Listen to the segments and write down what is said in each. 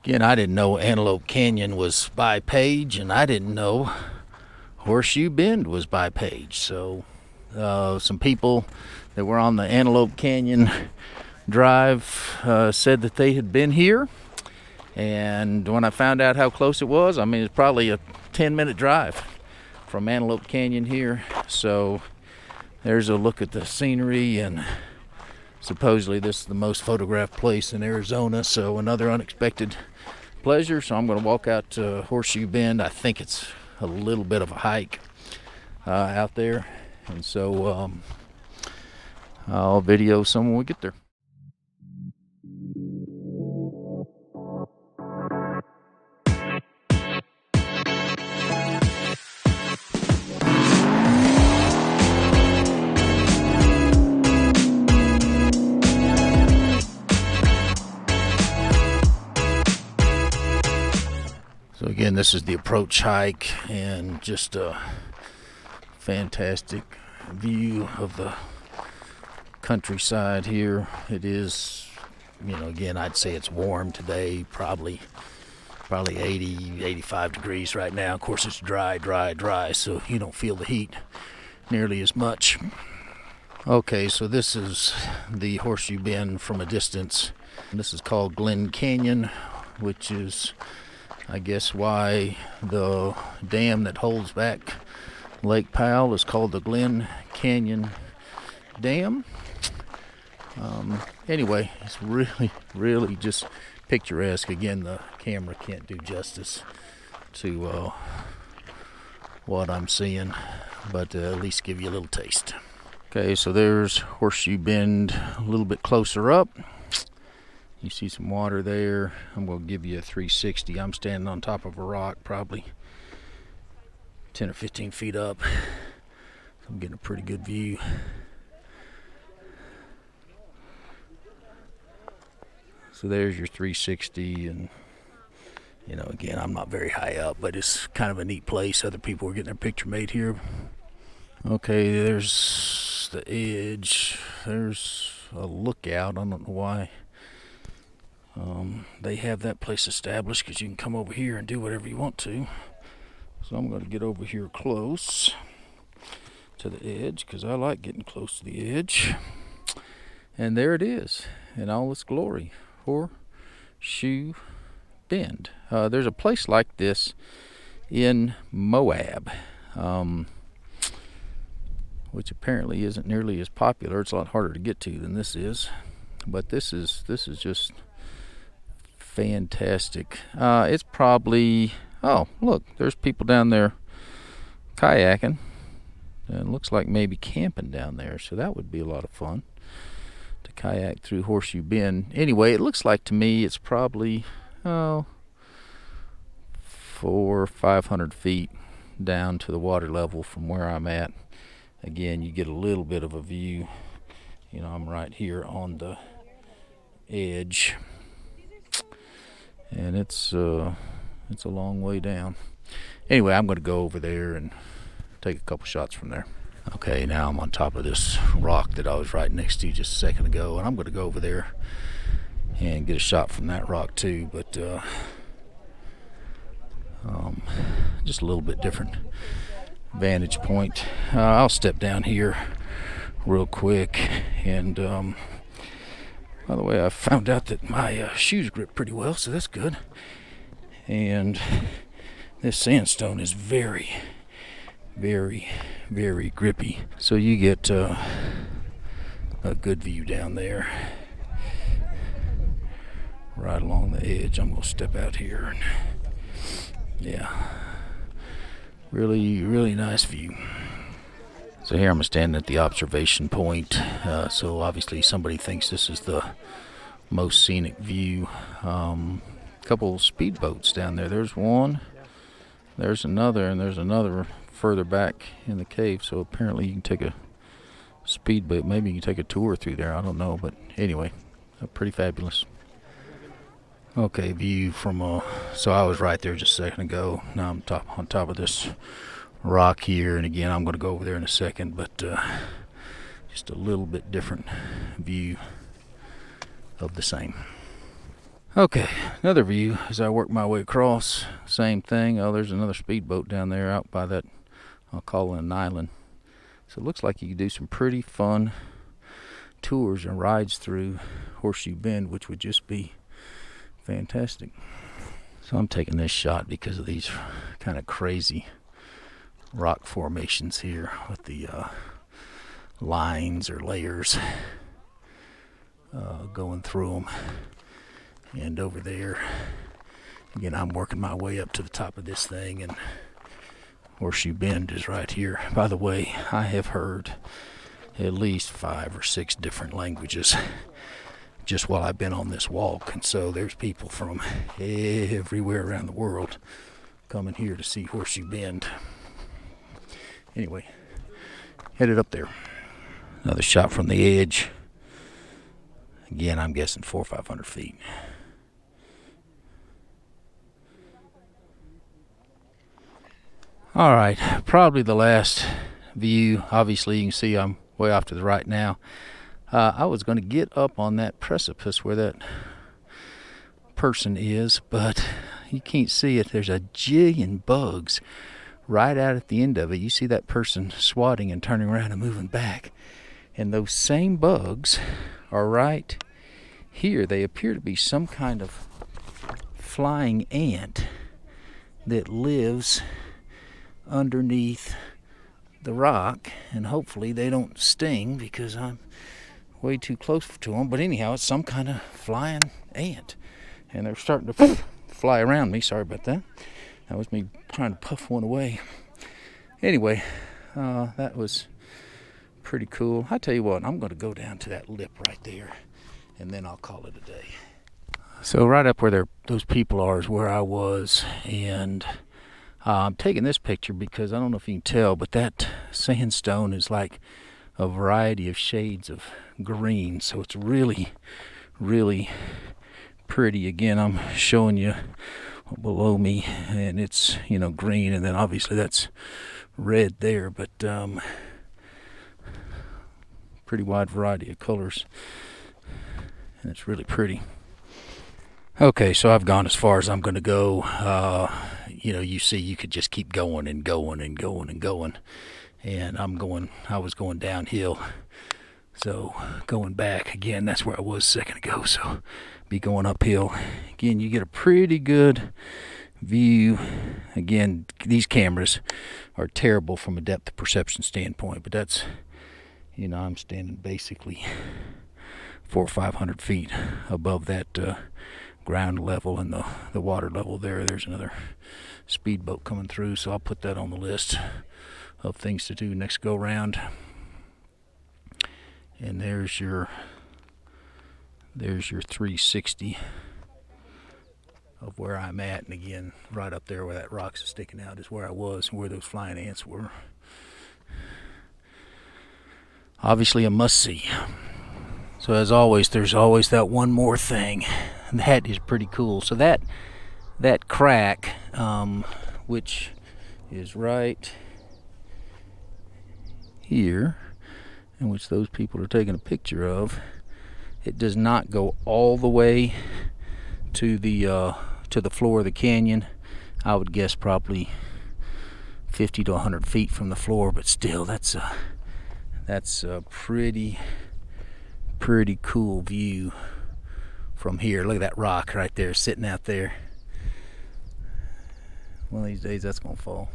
Again, I didn't know Antelope Canyon was by page, and I didn't know Horseshoe Bend was by page. So some people that were on the Antelope Canyon drive said that they had been here, and when I found out how close it was, I mean, it's probably a 10-minute drive from Antelope Canyon here. So there's a look at the scenery, and supposedly this is the most photographed place in Arizona, so another unexpected pleasure. So I'm going to walk out to Horseshoe Bend. I think it's a little bit of a hike out there, and so I'll video some when we get there. So again, this is the approach hike, and just a fantastic view of the countryside here. It is, again, I'd say it's warm today, probably 80, 85 degrees right now. Of course, it's dry, so you don't feel the heat nearly as much. Okay, so this is the Horseshoe Bend from a distance. This is called Glen Canyon, which is, I guess, why the dam that holds back Lake Powell is called the Glen Canyon Dam. Anyway, it's really just picturesque. Again, the camera can't do justice to what I'm seeing, but at least give you a little taste. Okay, so there's Horseshoe Bend a little bit closer up. You see some water there. I'm going to give you a 360. I'm standing on top of a rock, probably 10 or 15 feet up. I'm getting a pretty good view. So there's your 360, and again, I'm not very high up, but it's kind of a neat place. Other people are getting their picture made here. Okay, there's the edge. There's a lookout. I don't know why they have that place established, because you can come over here and do whatever you want to. So I'm going to get over here close to the edge, because I like getting close to the edge. And there it is in all its glory, Horseshoe Bend. There's a place like this in Moab, which apparently isn't nearly as popular. It's a lot harder to get to than this is, but this is just fantastic. It's probably, oh look, there's people down there kayaking, and it looks like maybe camping down there, so that would be a lot of fun to kayak through Horseshoe Bend. Anyway, it looks like to me it's probably 400 or 500 feet down to the water level from where I'm at. Again, you get a little bit of a view. I'm right here on the edge, and it's a long way down. Anyway, I'm going to go over there and take a couple shots from there. Okay, now I'm on top of this rock that I was right next to just a second ago, and I'm going to go over there and get a shot from that rock too, but just a little bit different vantage point. I'll step down here real quick, and by the way, I found out that my shoes grip pretty well, so that's good. And this sandstone is very, very, very grippy, so you get a good view down there right along the edge. I'm going to step out here, and yeah, really nice view. So here I'm standing at the observation point. So obviously somebody thinks this is the most scenic view. Couple speedboats down there. There's one, there's another, and there's another further back in the cave. So apparently you can take a speedboat. Maybe you can take a tour through there. I don't know, but anyway, pretty fabulous. Okay, view from so I was right there just a second ago. Now I'm on top of this rock here, and again I'm going to go over there in a second, but just a little bit different view of the same. Okay, another view as I work my way across. Same thing. Oh, there's another speedboat down there out by that, I'll call it an island. So it looks like you could do some pretty fun tours and rides through Horseshoe Bend, which would just be fantastic. So I'm taking this shot because of these kind of crazy rock formations here with the lines or layers going through them. And over there, again, I'm working my way up to the top of this thing, and Horseshoe Bend is right here. By the way, I have heard at least 5 or 6 different languages just while I've been on this walk, and so there's people from everywhere around the world coming here to see Horseshoe Bend. Anyway, headed up there. Another shot from the edge. Again, I'm guessing 400 or 500 feet. All right, probably the last view. Obviously, you can see I'm way off to the right now. I was going to get up on that precipice where that person is, but you can't see it. There's a jillion bugs right out at the end of it. You see that person swatting and turning around and moving back. And those same bugs are right here. They appear to be some kind of flying ant that lives underneath the rock, and hopefully they don't sting because I'm way too close to them. But anyhow, it's some kind of flying ant, and they're starting to fly around me. Sorry about that. That was me trying to puff one away. Anyway, that was pretty cool. I tell you what, I'm going to go down to that lip right there, and then I'll call it a day. So right up where those people are is where I was, and I'm taking this picture because I don't know if you can tell, but that sandstone is like a variety of shades of green, so it's really, really pretty. Again, I'm showing you below me, and it's, you know, green, and then obviously that's red there, but pretty wide variety of colors, and it's really pretty. Okay, so I've gone as far as I'm going to go. You know, you see, you could just keep going and going and going and going, and I was going downhill, so going back again, that's where I was a second ago, so be going uphill. Again, you get a pretty good view. Again, these cameras are terrible from a depth perception standpoint, but that's, you know, I'm standing basically 400 or 500 feet above that ground level and the water level there. There's another speedboat coming through, so I'll put that on the list of things to do next go round. And there's your 360 of where I'm at, and again, right up there where that rock's sticking out is where I was and where those flying ants were. Obviously a must-see. So as always, there's always that one more thing, and that is pretty cool. So that crack, which is right here, and which those people are taking a picture of, it does not go all the way to the floor of the canyon. I would guess probably 50 to 100 feet from the floor, but still, that's a pretty cool view from here. Look at that rock right there sitting out there. One of these days that's gonna fall.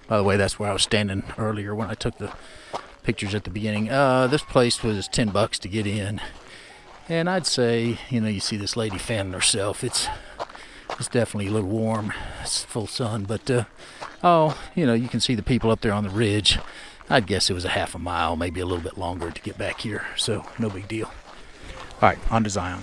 By the way, that's where I was standing earlier when I took the pictures at the beginning. This place was $10 to get in, and I'd say, you know, you see this lady fanning herself. It's definitely a little warm. It's full sun, but you know, you can see the people up there on the ridge. I'd guess it was a half a mile, maybe a little bit longer to get back here, so no big deal. All right, on to Zion.